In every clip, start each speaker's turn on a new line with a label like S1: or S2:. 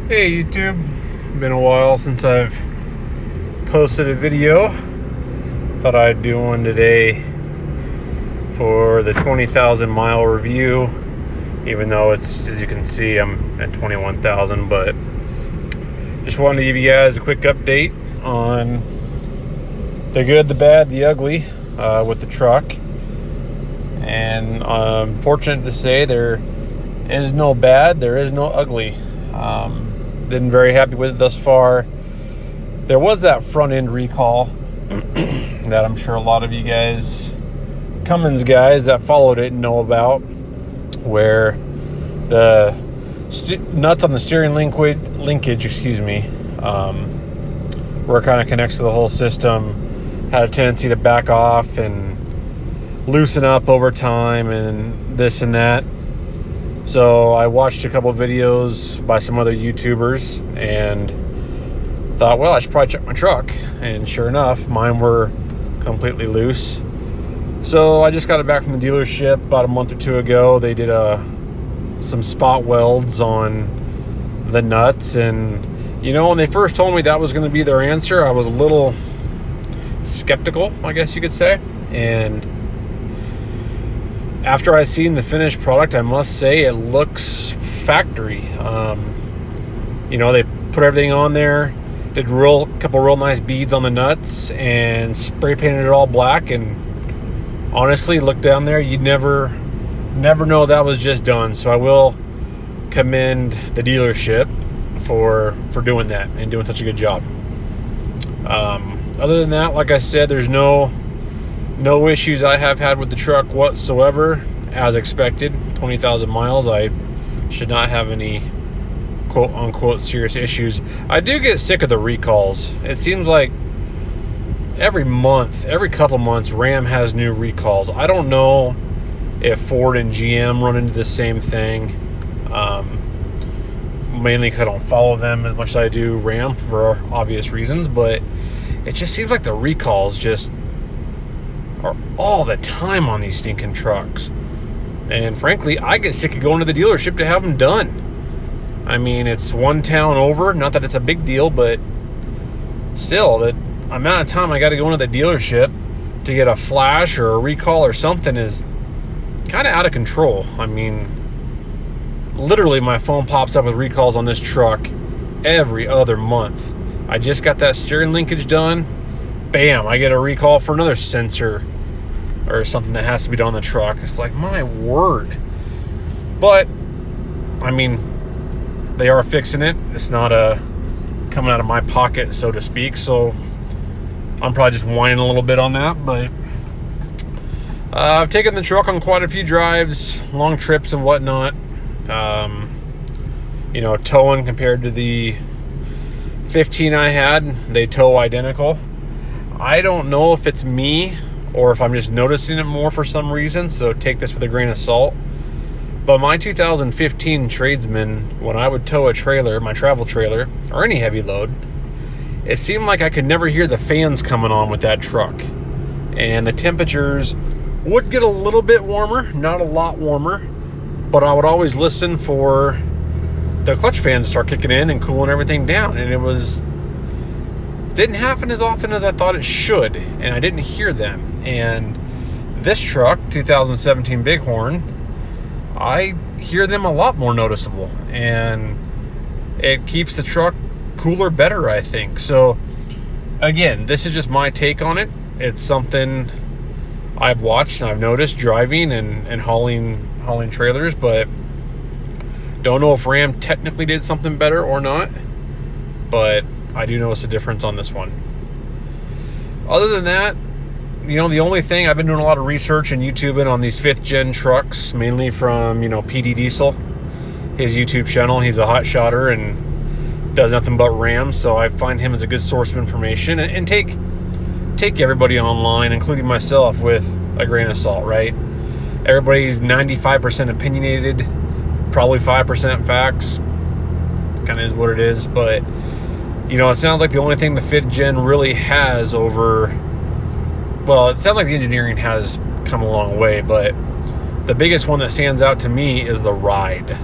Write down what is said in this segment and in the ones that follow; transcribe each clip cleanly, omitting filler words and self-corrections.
S1: Hey YouTube, been a while since I've posted a video. Thought I'd do one today for the 20,000 mile review, even though it's, as you can see, I'm at 21,000, but just wanted to give you guys a quick update on the good, the bad, the ugly with the truck. And I'm fortunate to say there is no bad, there is no ugly. Been very happy with it thus far. There was that front end recall that I'm sure a lot of you guys, Cummins guys that followed it, know about, where the nuts on the steering linkage, where it kind of connects to the whole system, had a tendency to back off and loosen up over time and this and that. So I watched a couple of videos by some other YouTubers and thought, well, I should probably check my truck. And sure enough, mine were completely loose. So I just got it back from the dealership about a month or two ago. They did some spot welds on the nuts. And, when they first told me that was going to be their answer, I was a little skeptical, I guess you could say. And after I seen the finished product, I must say it looks factory. They put everything on there, did couple real nice beads on the nuts, and spray painted it all black. And honestly, look down there, you'd never know that was just done. So I will commend the dealership for doing that and doing such a good job. Other than that, like I said, there's no issues I have had with the truck whatsoever. As expected, 20,000 miles, I should not have any quote-unquote serious issues. I do get sick of the recalls. It seems like every couple months, Ram has new recalls. I don't know if Ford and GM run into the same thing, mainly because I don't follow them as much as I do Ram for obvious reasons, but it just seems like the recalls just are all the time on these stinking trucks. And frankly, I get sick of going to the dealership to have them done. I mean, it's one town over, not that it's a big deal, but still, the amount of time I got to go into the dealership to get a flash or a recall or something is kind of out of control. I mean, literally my phone pops up with recalls on this truck every other month. I just got that steering linkage done. Bam, I get a recall for another sensor or something that has to be done on the truck. It's like, my word. But, I mean, they are fixing it. It's not coming out of my pocket, so to speak. So, I'm probably just whining a little bit on that. But, I've taken the truck on quite a few drives, long trips and whatnot. Towing compared to the 15 I had, they tow identical. I don't know if it's me or if I'm just noticing it more for some reason, so take this with a grain of salt. But my 2015 Tradesman, when I would tow a trailer, my travel trailer, or any heavy load, it seemed like I could never hear the fans coming on with that truck. And the temperatures would get a little bit warmer, not a lot warmer, but I would always listen for the clutch fans to start kicking in and cooling everything down. And didn't happen as often as I thought it should, and I didn't hear them. And this truck, 2017 Bighorn, I hear them a lot more noticeable, and it keeps the truck cooler better, I think. So again, this is just my take on it. It's something I've watched and I've noticed driving and hauling trailers, but don't know if Ram technically did something better or not, but I do notice a difference on this one. Other than that, the only thing, I've been doing a lot of research and YouTubing on these 5th gen trucks, mainly from, PD Diesel, his YouTube channel. He's a hot shotter and does nothing but Ram, so I find him as a good source of information, and take everybody online, including myself, with a grain of salt, right? Everybody's 95% opinionated, probably 5% facts. Kind of is what it is, but it sounds like the only thing the 5th gen really has over, well, it sounds like the engineering has come a long way, but the biggest one that stands out to me is the ride.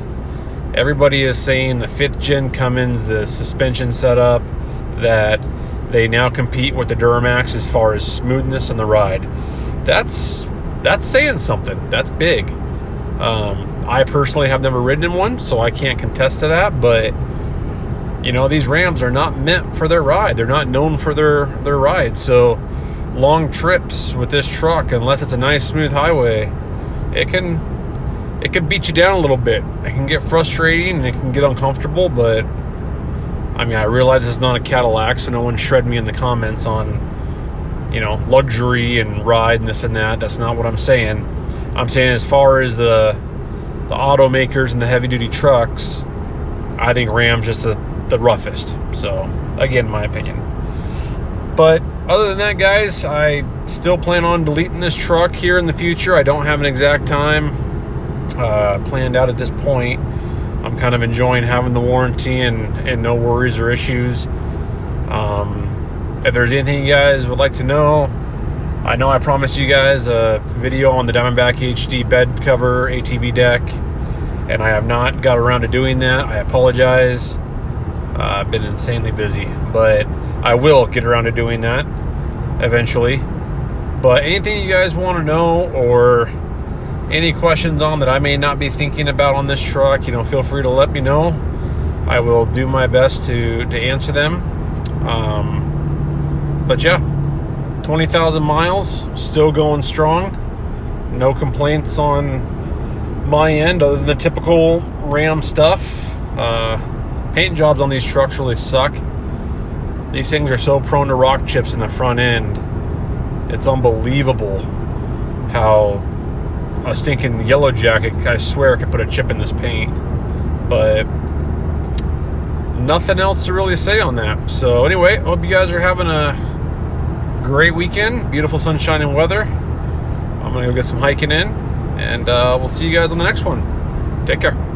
S1: Everybody is saying the 5th gen Cummins, the suspension setup, that they now compete with the Duramax as far as smoothness on the ride. That's saying something. That's big. I personally have never ridden in one, so I can't contest to that, but you know, these Rams are not meant for their ride. They're not known for their ride. So long trips with this truck, unless it's a nice smooth highway, it can beat you down a little bit. It can get frustrating and it can get uncomfortable, but I mean, I realize it's not a Cadillac, so no one shred me in the comments on, you know, luxury and ride and this and that. That's not what I'm saying. I'm saying as far as the automakers and the heavy duty trucks, I think Ram's just the roughest. So again, my opinion. But other than that, guys, I still plan on deleting this truck here in the future. I don't have an exact time planned out at this point. I'm kind of enjoying having the warranty and no worries or issues. If there's anything you guys would like to know, I know I promised you guys a video on the Diamondback HD bed cover ATV deck, and I have not got around to doing that. I apologize. I've been insanely busy, but I will get around to doing that eventually. But anything you guys want to know or any questions on that I may not be thinking about on this truck, you know, feel free to let me know. I will do my best to answer them. But yeah, 20,000 miles, still going strong. No complaints on my end other than the typical Ram stuff. Paint jobs on these trucks really suck. These things are so prone to rock chips in the front end. It's unbelievable how a stinking yellow jacket, I swear, could put a chip in this paint. But nothing else to really say on that. So anyway, hope you guys are having a great weekend. Beautiful sunshine and weather. I'm gonna go get some hiking in, and we'll see you guys on the next one. Take care.